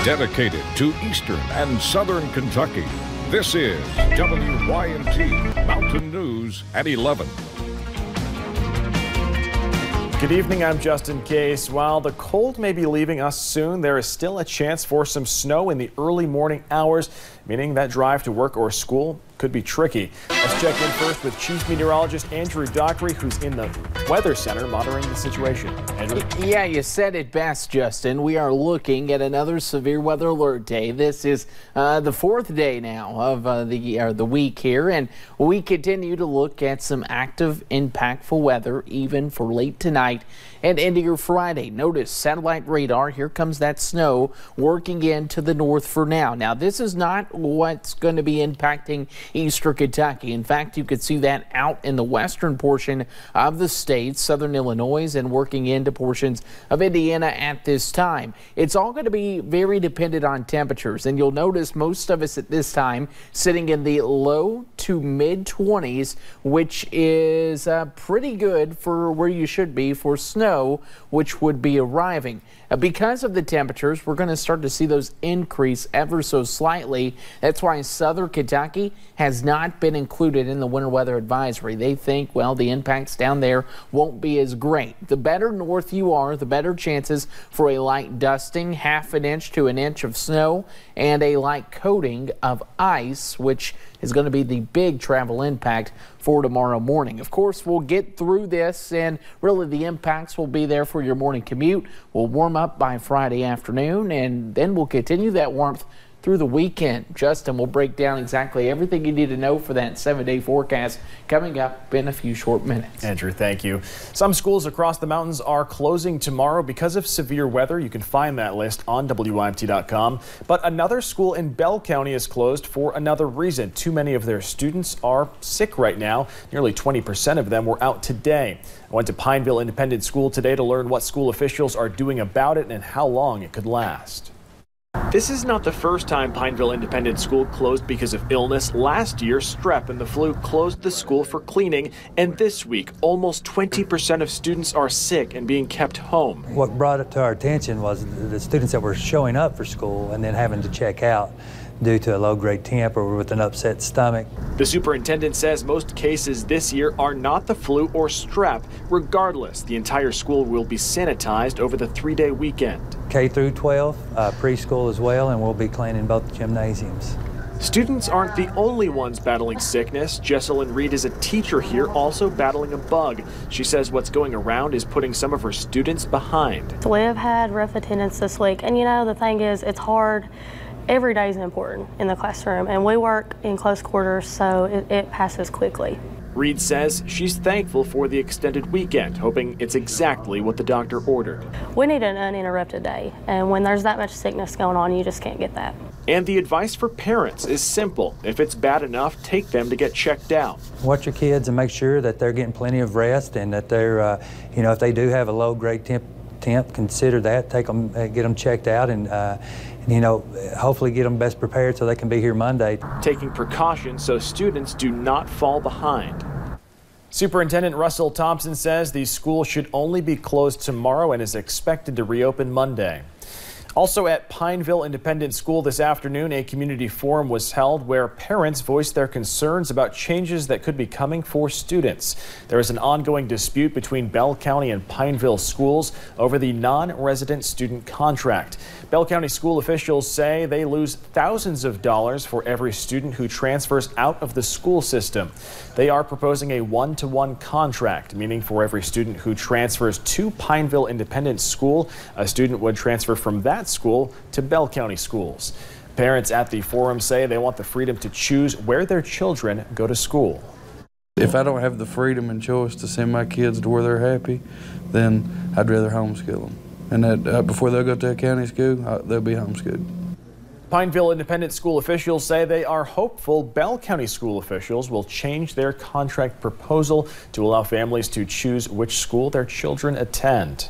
Dedicated to Eastern and Southern Kentucky, this is WYMT Mountain News at 11. Good evening, I'm Justin Case. While the cold may be leaving us soon, there is still a chance for some snow in the early morning hours, meaning that drive to work or school could be tricky. Let's check in first with Chief Meteorologist Andrew Dockery, who's in the Weather Center monitoring the situation. Andrew? Yeah, you said it best, Justin. We are looking at another severe weather alert day. This is the fourth day now of the week here, and we continue to look at some active, impactful weather even for late tonight and into your Friday. Notice satellite radar. Here comes that snow working into the north for now. Now, this is not what's going to be impacting eastern Kentucky. In fact, you could see that out in the western portion of the state, southern Illinois, and working into portions of Indiana at this time. It's all going to be very dependent on temperatures, and you'll notice most of us at this time sitting in the low to mid 20s, which is pretty good for where you should be for snow, which would be arriving. Because of the temperatures, we're going to start to see those increase ever so slightly. That's why southern Kentucky has not been included in the winter weather advisory. They think, well, the impacts down there won't be as great. The better north you are, the better chances for a light dusting, half an inch to an inch of snow, and a light coating of ice, which is going to be the big travel impact for tomorrow morning. Of course, we'll get through this, and really the impacts will be there for your morning commute. We'll warm up by Friday afternoon, and then we'll continue that warmth through the weekend. Justin will break down exactly everything you need to know for that 7-day forecast coming up in a few short minutes. Andrew, thank you. Some schools across the mountains are closing tomorrow because of severe weather. You can find that list on WYMT.com. But another school in Bell County is closed for another reason. Too many of their students are sick right now. Nearly 20% of them were out today. I went to Pineville Independent School today to learn what school officials are doing about it and how long it could last. This is not the first time Pineville Independent School closed because of illness. Last year, strep and the flu closed the school for cleaning, and this week, almost 20% of students are sick and being kept home. What brought it to our attention was the students that were showing up for school and then having to check out due to a low-grade temp or with an upset stomach. The superintendent says most cases this year are not the flu or strep. Regardless, the entire school will be sanitized over the 3-day weekend. K through 12, preschool as well, and we'll be cleaning both gymnasiums. Students aren't the only ones battling sickness. Jesselyn Reed is a teacher here, also battling a bug. She says what's going around is putting some of her students behind. We have had rough attendance this week, and you know, the thing is, it's hard. Every day is important in the classroom, and we work in close quarters, so it passes quickly. Reed says she's thankful for the extended weekend, hoping it's exactly what the doctor ordered. We need an uninterrupted day, and when there's that much sickness going on, you just can't get that. And the advice for parents is simple. If it's bad enough, take them to get checked out. Watch your kids and make sure that they're getting plenty of rest and that they're, if they do have a low-grade temp, consider that, take them, get them checked out, and hopefully get them best prepared so they can be here Monday. Taking precautions so students do not fall behind. Superintendent Russell Thompson says these schools should only be closed tomorrow and is expected to reopen Monday. Also at Pineville Independent School this afternoon, a community forum was held where parents voiced their concerns about changes that could be coming for students. There is an ongoing dispute between Bell County and Pineville schools over the non-resident student contract. Bell County school officials say they lose thousands of dollars for every student who transfers out of the school system. They are proposing a one-to-one contract, meaning for every student who transfers to Pineville Independent School, a student would transfer from that school to Bell County schools. Parents at the forum say they want the freedom to choose where their children go to school. If I don't have the freedom and choice to send my kids to where they're happy, then I'd rather homeschool them. And that before they'll go to a county school, they'll be homeschooled. Pineville Independent School officials say they are hopeful Bell County school officials will change their contract proposal to allow families to choose which school their children attend.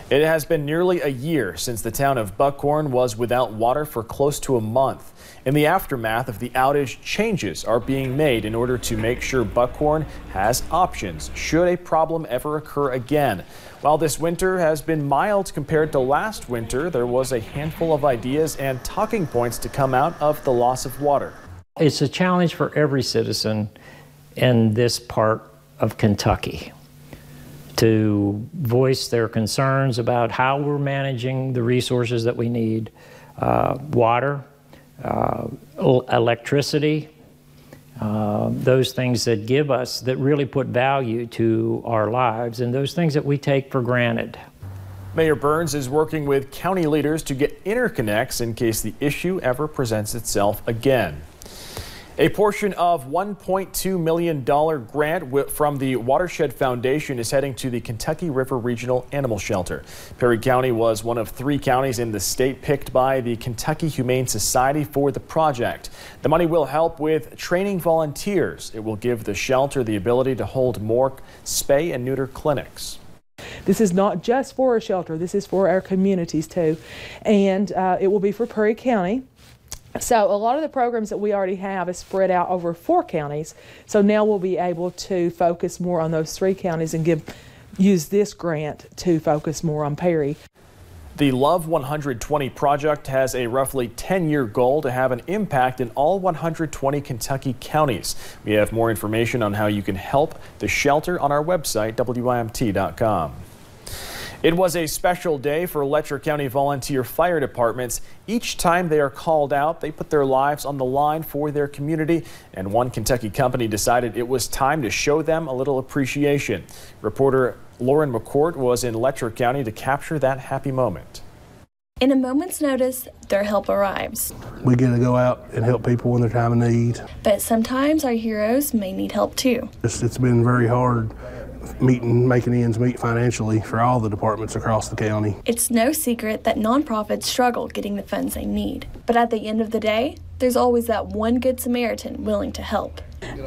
It has been nearly a year since the town of Buckhorn was without water for close to a month. In the aftermath of the outage, changes are being made in order to make sure Buckhorn has options should a problem ever occur again. While this winter has been mild compared to last winter, there was a handful of ideas and talking points to come out of the loss of water. It's a challenge for every citizen in this part of Kentucky to voice their concerns about how we're managing the resources that we need, water, electricity, those things that give us, that really put value to our lives, and those things that we take for granted. Mayor Burns is working with county leaders to get interconnects in case the issue ever presents itself again. A portion of $1.2 million grant from the Watershed Foundation is heading to the Kentucky River Regional Animal Shelter. Perry County was one of 3 counties in the state picked by the Kentucky Humane Society for the project. The money will help with training volunteers. It will give the shelter the ability to hold more spay and neuter clinics. This is not just for a shelter, this is for our communities too. And it will be for Perry County. So a lot of the programs that we already have is spread out over 4 counties. So now we'll be able to focus more on those 3 counties and use this grant to focus more on Perry. The Love 120 project has a roughly 10-year goal to have an impact in all 120 Kentucky counties. We have more information on how you can help the shelter on our website, WYMT.com. It was a special day for Letcher County volunteer fire departments. Each time they are called out, they put their lives on the line for their community, and one Kentucky company decided it was time to show them a little appreciation. Reporter Lauren McCourt was in Letcher County to capture that happy moment. In a moment's notice, their help arrives. We get to go out and help people in their time of need. But sometimes our heroes may need help too. It's been very hard making ends meet financially for all the departments across the county. It's no secret that nonprofits struggle getting the funds they need. But at the end of the day, there's always that one good Samaritan willing to help.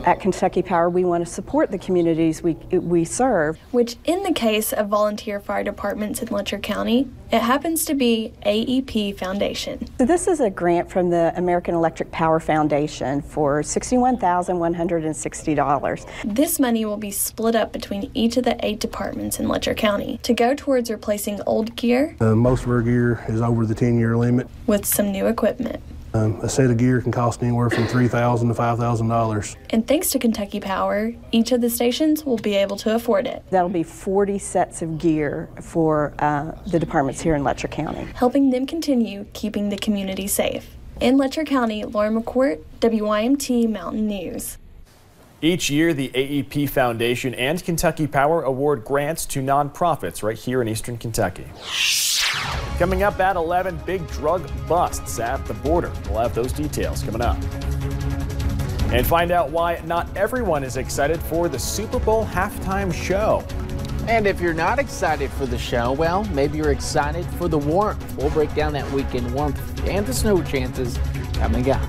At Kentucky Power, we want to support the communities we serve. Which, in the case of volunteer fire departments in Letcher County, it happens to be AEP Foundation. So this is a grant from the American Electric Power Foundation for $61,160. This money will be split up between each of the 8 departments in Letcher County to go towards replacing old gear. Most of our gear is over the 10-year limit. With some new equipment. A set of gear can cost anywhere from $3,000 to $5,000. And thanks to Kentucky Power, each of the stations will be able to afford it. That'll be 40 sets of gear for the departments here in Letcher County. Helping them continue keeping the community safe. In Letcher County, Lauren McCourt, WYMT Mountain News. Each year, the AEP Foundation and Kentucky Power award grants to nonprofits right here in Eastern Kentucky. Coming up at 11, big drug busts at the border. We'll have those details coming up. And find out why not everyone is excited for the Super Bowl halftime show. And if you're not excited for the show, well, maybe you're excited for the warmth. We'll break down that weekend warmth and the snow chances coming up.